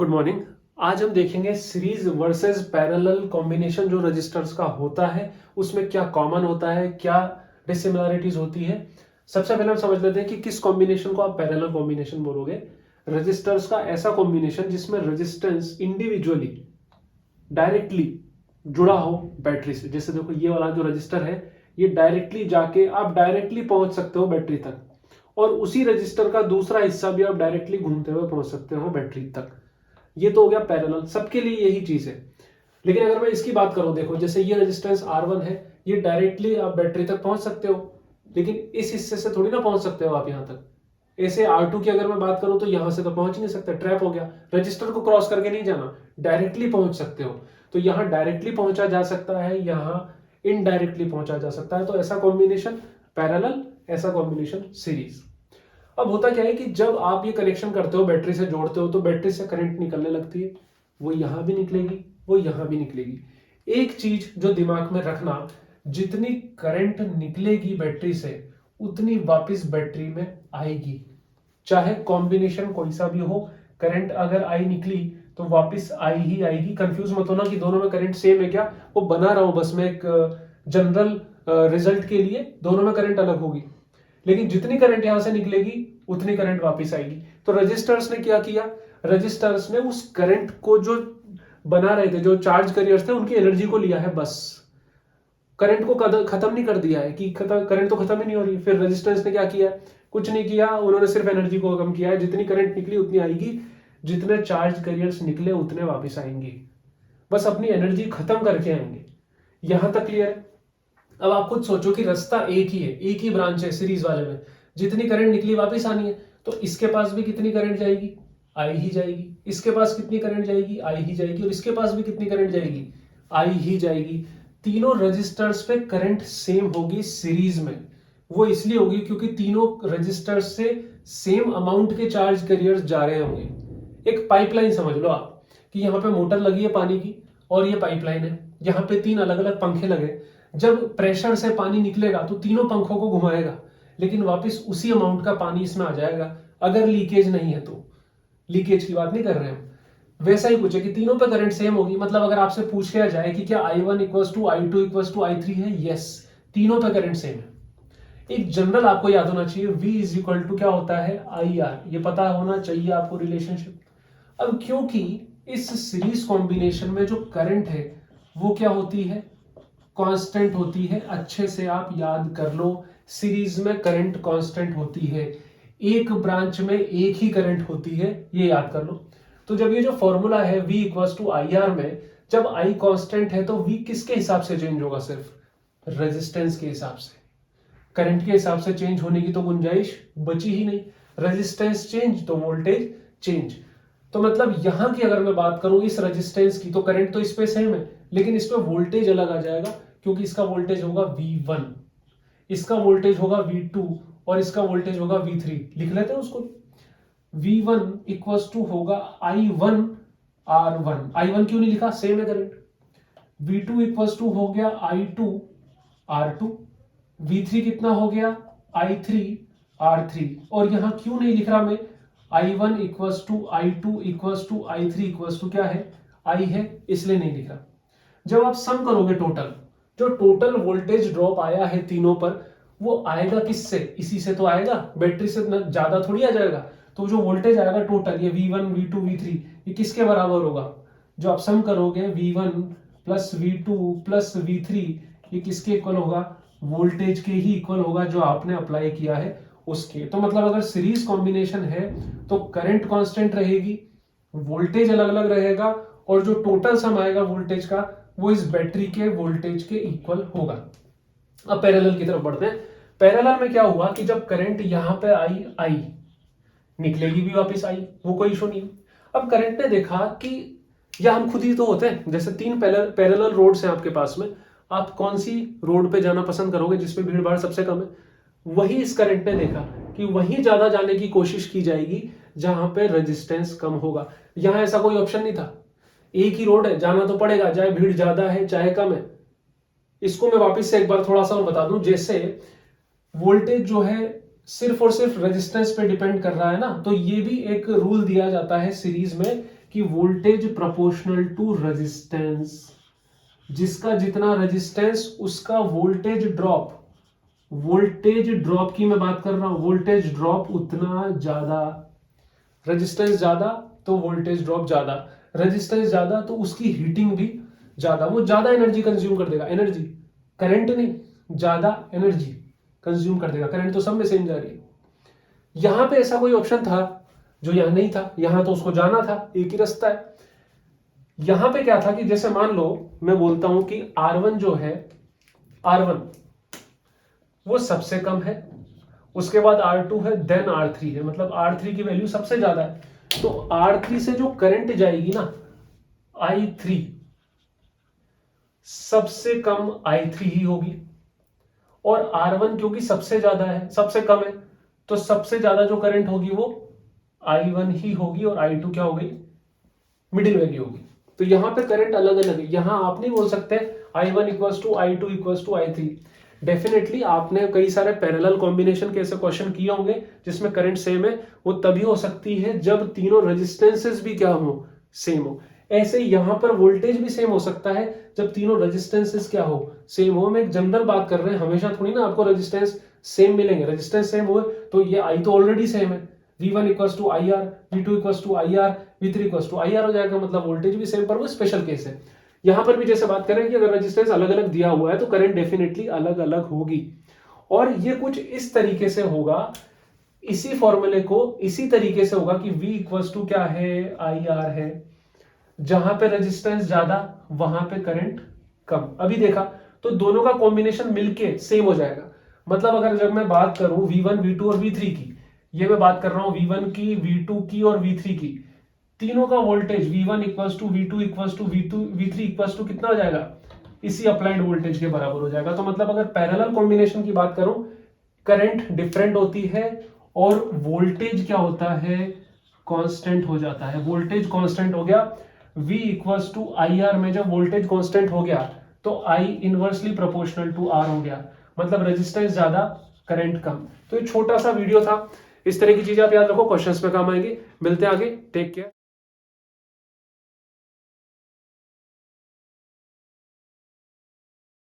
Good morning. आज हम देखेंगे सीरीज वर्सेस पैरेलल कॉम्बिनेशन जो रजिस्टर्स का होता है उसमें क्या कॉमन होता है, क्या डिसिमिलरिटीज होती है। सबसे पहले हम समझ लेते हैं कि किस कॉम्बिनेशन को आप पैरेलल कॉम्बिनेशन बोलोगे। रजिस्टर्स का ऐसा कॉम्बिनेशन जिसमें रेजिस्टेंस इंडिविजुअली डायरेक्टली जुड़ा हो बैटरी से। जैसे देखो ये वाला जो रजिस्टर है ये डायरेक्टली जाके आप डायरेक्टली पहुंच सकते हो बैटरी तक, और उसी रजिस्टर का दूसरा हिस्सा भी आप डायरेक्टली घूमते हुए पहुंच सकते हो बैटरी तक। ये तो हो गया पैरेलल, सबके लिए यही चीज है। लेकिन अगर मैं इसकी बात करूं, देखो जैसे ये रेजिस्टेंस R1 है, ये डायरेक्टली आप बैटरी तक पहुंच सकते हो, लेकिन इस हिस्से से थोड़ी ना पहुंच सकते हो आप यहां तक। ऐसे R2 की अगर मैं बात करूं तो यहां से तो पहुंच नहीं सकते, ट्रैप हो गया। रजिस्टर को क्रॉस करके नहीं जाना, डायरेक्टली पहुंच सकते हो। तो यहां डायरेक्टली पहुंचा जा सकता है, यहां इनडायरेक्टली पहुंचा जा सकता है। तो ऐसा कॉम्बिनेशन पैरेलल, ऐसा कॉम्बिनेशन सीरीज। अब होता क्या है कि जब आप ये कनेक्शन करते हो, बैटरी से जोड़ते हो, तो बैटरी से करंट निकलने लगती है। वो यहां भी निकलेगी, वो यहां भी निकलेगी। एक चीज जो दिमाग में रखना, जितनी करंट निकलेगी बैटरी से उतनी वापस बैटरी में आएगी। चाहे कॉम्बिनेशन कोई सा भी हो, करंट अगर आई निकली तो वापस आई ही आएगी। कंफ्यूज मत होना कि दोनों में करंट सेम है क्या, वो बना रहा हूं बस मैं एक जनरल रिजल्ट के लिए, दोनों में करंट अलग होगी। लेकिन जितनी करंट यहां से निकलेगी उतनी करंट वापस आएगी। तो रजिस्टर्स ने क्या किया, रजिस्टर्स ने उस करंट को जो बना रहे थे, जो चार्ज कैरियर्स थे, उनकी एनर्जी को लिया है बस। करंट को खत्म नहीं कर दिया है कि करंट तो खत्म ही नहीं हो रही। फिर रेजिस्टेंस ने क्या किया, कुछ नहीं किया, उन्होंने सिर्फ एनर्जी को कम किया है। जितनी करंट निकली उतनी आएगी, जितने चार्ज कैरियर्स निकले उतने वापस आएंगे। बस अपनी एनर्जी खत्म करके आएंगे। यहां तक क्लियर है। अब आप खुद सोचो कि रास्ता एक ही है, एक ही ब्रांच है सीरीज वाले में। जितनी करंट निकली वापस आनी है, तो इसके पास भी कितनी करंट जाएगी, आई ही जाएगी। इसके पास कितनी करंट जाएगी, आई ही जाएगी। और इसके पास भी कितनी करंट जाएगी, आई ही जाएगी। तीनों रजिस्टर्स पे करंट सेम होगी सीरीज में। वो इसलिए होगी क्योंकि तीनों रजिस्टर्स से सेम अमाउंट के चार्ज कैरियर्स जा रहे होंगे। एक पाइपलाइन समझ लो आप कि यहाँ पे मोटर लगी है पानी की, और ये पाइपलाइन है। यहाँ पे तीन अलग अलग पंखे लगे। जब प्रेशर से पानी निकलेगा तो तीनों पंखों को घुमाएगा, लेकिन वापस उसी अमाउंट का पानी इसमें आ जाएगा, अगर लीकेज नहीं है तो। लीकेज की बात नहीं कर रहे हम। वैसा ही कुछ है कि तीनों पे करंट सेम होगी। मतलब अगर आपसे पूछ लिया जाए कि क्या I1 equals to I2 equals to I3 है, यस, तीनों पे करंट सेम है। एक जनरल आपको याद होना चाहिए, V इज इक्वल टू क्या होता है, IR। ये पता होना चाहिए आपको रिलेशनशिप। अब क्योंकि इस सीरीज कॉम्बिनेशन में जो करंट है वो क्या होती है, कांस्टेंट होती है। अच्छे से आप याद कर लो, सीरीज में करंट कांस्टेंट होती है। एक ब्रांच में एक ही करंट होती है, ये याद कर लो। तो जब ये जो फॉर्मूला है V इक्वल्स टू IR में, जब I कांस्टेंट है तो V किसके हिसाब से चेंज होगा, सिर्फ रेजिस्टेंस के हिसाब से। करंट के हिसाब से चेंज होने की तो गुंजाइश बची ही नहीं। रेजिस्टेंस चेंज तो वोल्टेज चेंज। तो मतलब यहां की अगर मैं बात करूं इस रेजिस्टेंस की, तो करंट तो इस पे सेम है, लेकिन इस पे वोल्टेज अलग आ जाएगा, क्योंकि इसका वोल्टेज होगा V1, इसका वोल्टेज होगा V2, और इसका वोल्टेज होगा V3। लिख लेते हैं उसको। V1 इक्वल्स टू होगा I1 R1। I1 क्यों नहीं लिखा, सेम है करंट। V2 इक्वल्स टू हो गया I2 R2। V3 कितना हो गया, I3 R3। और यहां क्यों नहीं लिख रहा मैं, I1 equals to I2 equals to I3 equals to क्या है, I है, इसलिए नहीं लिख रहा। जब आप सम करोगे टोटल, जो टोटल वोल्टेज ड्रॉप आया है तीनों पर, वो आएगा किससे, इसी से तो आएगा, बैटरी से ज्यादा थोड़ी आ जाएगा। तो जो वोल्टेज आएगा टोटल, ये V1 V2 V3, ये किसके बराबर होगा, जो आप सम करोगे V1 plus V2 plus V3, ये किसके इक्वल होगा, वोल्टेज के ही इक्वल होगा जो आपने अप्लाई किया है उसके। तो मतलब अगर सीरीज कॉम्बिनेशन है तो करंट कांस्टेंट रहेगी, वोल्टेज अलग अलग रहेगा, और जो टोटल सम आएगा वोल्टेज का वो इस बैटरी के वोल्टेज के इक्वल होगा। अब पैरेलल की तरफ बढ़ते हैं। पैरेलल में क्या हुआ कि जब करंट यहां पे आई निकलेगी भी वापस आई, वो कोई इशू नहीं। अब करंट ने देखा कि या हम खुद ही तो होते हैं, जैसे तीन पैरेलल रोड्स हैं आपके पास में, आप कौन सी रोड पे जाना पसंद करोगे जिसपे भीड़ भाड़ सबसे कम है। वही इस करंट ने देखा कि वहीं ज्यादा जाने की कोशिश की जाएगी जहां पे रेजिस्टेंस कम होगा। यहां ऐसा कोई ऑप्शन नहीं था, एक ही रोड है, जाना तो पड़ेगा, चाहे भीड़ ज्यादा है चाहे कम है। इसको मैं वापस से एक बार थोड़ा सा और बता दूं, जैसे वोल्टेज जो है सिर्फ और सिर्फ रेजिस्टेंस पे डिपेंड कर रहा है ना, तो ये भी एक रूल दिया जाता है सीरीज में कि वोल्टेज प्रोपोर्शनल टू रेजिस्टेंस, जिसका जितना रेजिस्टेंस उसका वोल्टेज ड्रॉप, वोल्टेज ड्रॉप की मैं बात कर रहा हूं, वोल्टेज ड्रॉप उतना ज्यादा, रेजिस्टेंस ज्यादा तो वोल्टेज ड्रॉप ज्यादा, रेजिस्टेंस ज्यादा तो उसकी हीटिंग भी ज्यादा, वो ज्यादा एनर्जी कंज्यूम कर देगा, एनर्जी, करंट नहीं, ज्यादा एनर्जी कंज्यूम कर देगा, करंट तो सब में सेम जा रही है। यहां पे ऐसा कोई ऑप्शन था जो यहां नहीं था, यहां तो उसको जाना था, एक ही रास्ता है। यहां पे क्या था कि जैसे मान लो मैं बोलता हूं कि R1 जो है, R1 वो सबसे कम है, उसके बाद R2 है, देन R3 है, मतलब R3 की वैल्यू सबसे ज्यादा है, तो R3 से जो करंट जाएगी ना I3, सबसे कम I3 ही होगी, और R1 क्योंकि सबसे ज्यादा है, सबसे कम है, तो सबसे ज्यादा जो करंट होगी वो I1 ही होगी, और I2 क्या होगी, मिडिल वैल्यू होगी। तो यहां पे करंट अलग अलग है, यहां आप नहीं बोल सकते I1 equals to I2 equals to I3। Definitely आपने कई सारे पैरेलल कॉम्बिनेशन के ऐसे क्वेश्चन किए होंगे जिसमें करंट सेम है, वो तभी हो सकती है जब तीनों रेजिस्टेंसेस भी क्या हो, सेम हो। ऐसे यहां पर वोल्टेज भी सेम हो सकता है जब तीनों रेजिस्टेंसेस क्या हो, सेम हो। हम एक जनरल बात कर रहे हैं, हमेशा थोड़ी ना आपको रेजिस्टेंस सेम मिलेंगे, रेजिस्टेंस सेम हो तो ये I तो ऑलरेडी सेम है, V1 equals to IR, V2 equals to IR, V3 equals to IR हो जाएगा, मतलब वोल्टेज भी सेम, पर वो स्पेशल केस है। यहां पर भी जैसे बात करें कि अगर रेजिस्टेंस अलग अलग दिया हुआ है तो करंट डेफिनेटली अलग अलग होगी, और ये कुछ इस तरीके से होगा, इसी फॉर्मूले को इसी तरीके से होगा कि V इक्वल्स टू क्या है, IR है, जहां पे रेजिस्टेंस ज्यादा वहां पे करंट कम। अभी देखा तो दोनों का कॉम्बिनेशन मिलके सेम हो जाएगा, मतलब अगर जब मैं बात करूं V1, V2 और V3 की, ये मैं बात कर रहा हूं V1 की, V2 की और V3 की, तीनों का voltage V1 equals to V2 equals to V3 equals to कितना हो जाएगा, इसी अप्लाइड वोल्टेज के बराबर हो जाएगा। तो मतलब अगर पैरेलल कॉम्बिनेशन की बात करूं, करंट डिफरेंट होती है और वोल्टेज क्या होता है, कांस्टेंट हो जाता है। वोल्टेज कांस्टेंट हो गया, V इक्वल्स टू IR में जब वोल्टेज कांस्टेंट हो गया तो I inversely proportional to R हो गया, मतलब रेजिस्टेंस ज्यादा करंट कम। तो ये छोटा सा वीडियो था, इस तरह की चीजें आप याद रखो, क्वेश्चंस में काम आएंगी। मिलते हैं आगे, टेक केयर।